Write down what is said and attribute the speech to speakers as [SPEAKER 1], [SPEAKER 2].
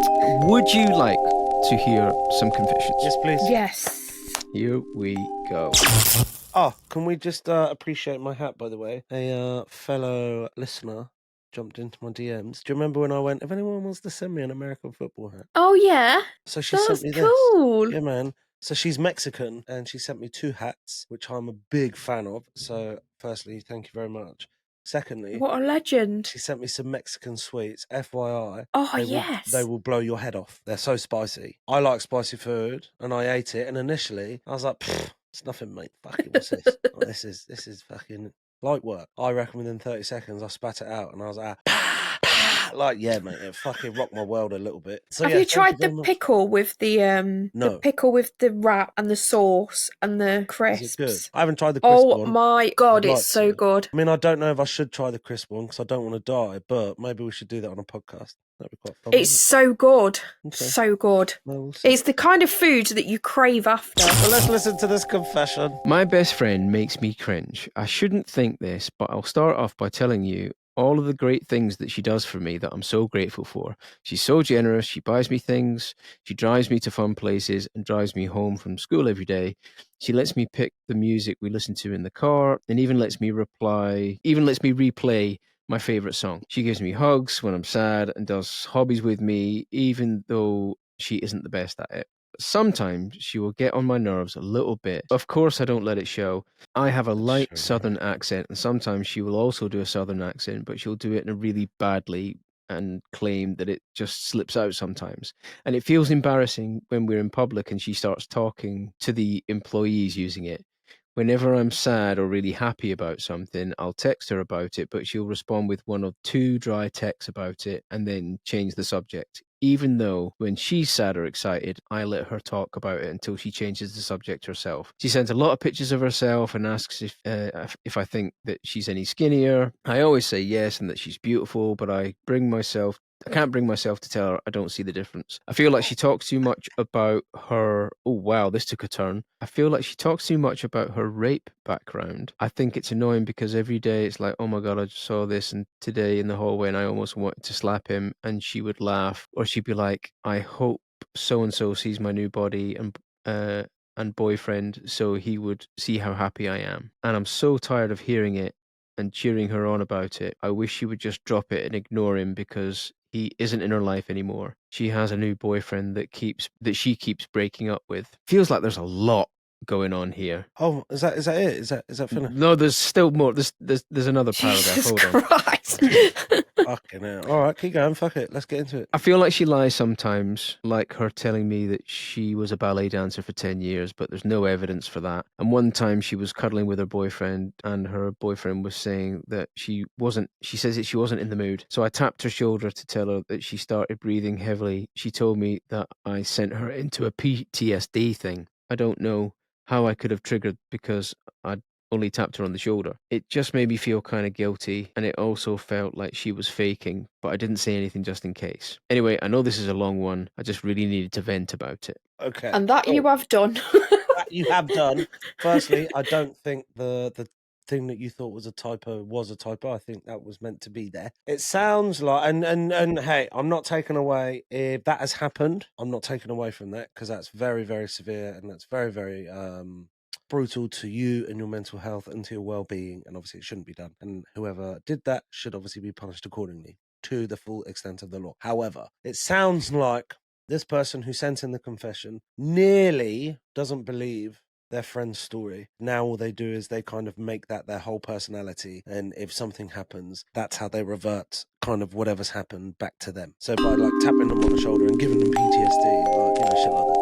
[SPEAKER 1] Would you like to hear some confessions?
[SPEAKER 2] Yes, please.
[SPEAKER 3] Yes.
[SPEAKER 1] Here we go.
[SPEAKER 2] Oh, can we just appreciate my hat, by the way? A fellow listener jumped into my DMs. Do you remember when I went, if anyone wants to send me an American football hat?
[SPEAKER 3] Oh, yeah.
[SPEAKER 2] So she
[SPEAKER 3] That's
[SPEAKER 2] sent me this.
[SPEAKER 3] cool.
[SPEAKER 2] Yeah, man. So she's Mexican, and she sent me 2 hats, which I'm a big fan of. So firstly, thank you very much. Secondly,
[SPEAKER 3] What a legend.
[SPEAKER 2] she sent me some Mexican sweets. FYI,
[SPEAKER 3] Oh,
[SPEAKER 2] they
[SPEAKER 3] yes.
[SPEAKER 2] will blow your head off. They're so spicy. I like spicy food, and I ate it. And initially, I was like, "It's nothing, mate. Fucking what's this? Like, this is fucking light work." I reckon within 30 seconds, I spat it out, and I was like, like, yeah, mate, it fucking rocked my world a little bit. So
[SPEAKER 3] Have
[SPEAKER 2] yeah,
[SPEAKER 3] you
[SPEAKER 2] thank
[SPEAKER 3] tried
[SPEAKER 2] very
[SPEAKER 3] the
[SPEAKER 2] much.
[SPEAKER 3] pickle with
[SPEAKER 2] No.
[SPEAKER 3] the pickle with the wrap and the sauce and the
[SPEAKER 2] Is it
[SPEAKER 3] crisps?
[SPEAKER 2] good? I haven't tried the crisp
[SPEAKER 3] Oh
[SPEAKER 2] one.
[SPEAKER 3] my god,
[SPEAKER 2] I'd
[SPEAKER 3] it's
[SPEAKER 2] like
[SPEAKER 3] so
[SPEAKER 2] to.
[SPEAKER 3] good.
[SPEAKER 2] I mean, I don't know if I should try the crisp one because I don't want to die, but maybe we should do that on a podcast. That'd be quite fun.
[SPEAKER 3] It's so good.
[SPEAKER 2] Okay.
[SPEAKER 3] So good.
[SPEAKER 2] No, we'll see.
[SPEAKER 3] It's the kind of food that you crave after.
[SPEAKER 2] So let's listen to this confession.
[SPEAKER 1] My best friend makes me cringe. I shouldn't think this, but I'll start off by telling you all of the great things that she does for me that I'm so grateful for. She's so generous. She buys me things. She drives me to fun places and drives me home from school every day. She lets me pick the music we listen to in the car and even lets me replay my favorite song. She gives me hugs when I'm sad and does hobbies with me, even though she isn't the best at it. Sometimes she will get on my nerves a little bit. Of course, I don't let it show. I have a light
[SPEAKER 2] Sure.
[SPEAKER 1] southern accent, and sometimes she will also do a southern accent, but she'll do it in a really badly and claim that it just slips out sometimes. And it feels embarrassing when we're in public and she starts talking to the employees using it. Whenever I'm sad or really happy about something, I'll text her about it, but she'll respond with 1 or 2 dry texts about it and then change the subject. Even though when she's sad or excited, I let her talk about it until she changes the subject herself. She sends a lot of pictures of herself and asks if I think that she's any skinnier. I always say yes and that she's beautiful, but I can't bring myself to tell her I don't see the difference. I feel like she talks too much about her. Oh, wow, this took a turn. I feel like she talks too much about her rape background. I think it's annoying because every day it's like, oh my God, I just saw this and today in the hallway and I almost wanted to slap him. And she would laugh, or she'd be like, I hope so and so sees my new body and boyfriend so he would see how happy I am. And I'm so tired of hearing it and cheering her on about it. I wish she would just drop it and ignore him because he isn't in her life anymore. She has a new boyfriend that she keeps breaking up with. Feels like there's a lot going on here.
[SPEAKER 2] Oh, is that it? Is that finished?
[SPEAKER 1] No, there's still more. There's another paragraph.
[SPEAKER 3] Jesus
[SPEAKER 1] Hold on.
[SPEAKER 3] Christ.
[SPEAKER 2] Fucking hell. All right, keep going. Fuck it. Let's get into it.
[SPEAKER 1] I feel like she lies sometimes, like her telling me that she was a ballet dancer for 10 years, but there's no evidence for that. And one time she was cuddling with her boyfriend, and her boyfriend was saying that she says that she wasn't in the mood. So I tapped her shoulder to tell her that she started breathing heavily. She told me that I sent her into a PTSD thing. I don't know how I could have triggered because I'd only tapped her on the shoulder. It just made me feel kind of guilty, and it also felt like she was faking, but I didn't say anything just in case. Anyway, I know this is a long one. I just really needed to vent about it.
[SPEAKER 2] Okay.
[SPEAKER 3] And that you have done.
[SPEAKER 2] That you have done. Firstly, I don't think the thing that you thought was a typo was a typo. I think that was meant to be there. It sounds like, and hey, I'm not taking away if that has happened. I'm not taking away from that because that's very, very severe and that's very, very brutal to you and your mental health and to your well-being, and obviously it shouldn't be done. And whoever did that should obviously be punished accordingly to the full extent of the law. However, it sounds like this person who sent in the confession nearly doesn't believe their friend's story. Now all they do is they kind of make that their whole personality, and if something happens, that's how they revert kind of whatever's happened back to them. So by like tapping them on the shoulder and giving them PTSD, like, shit like that.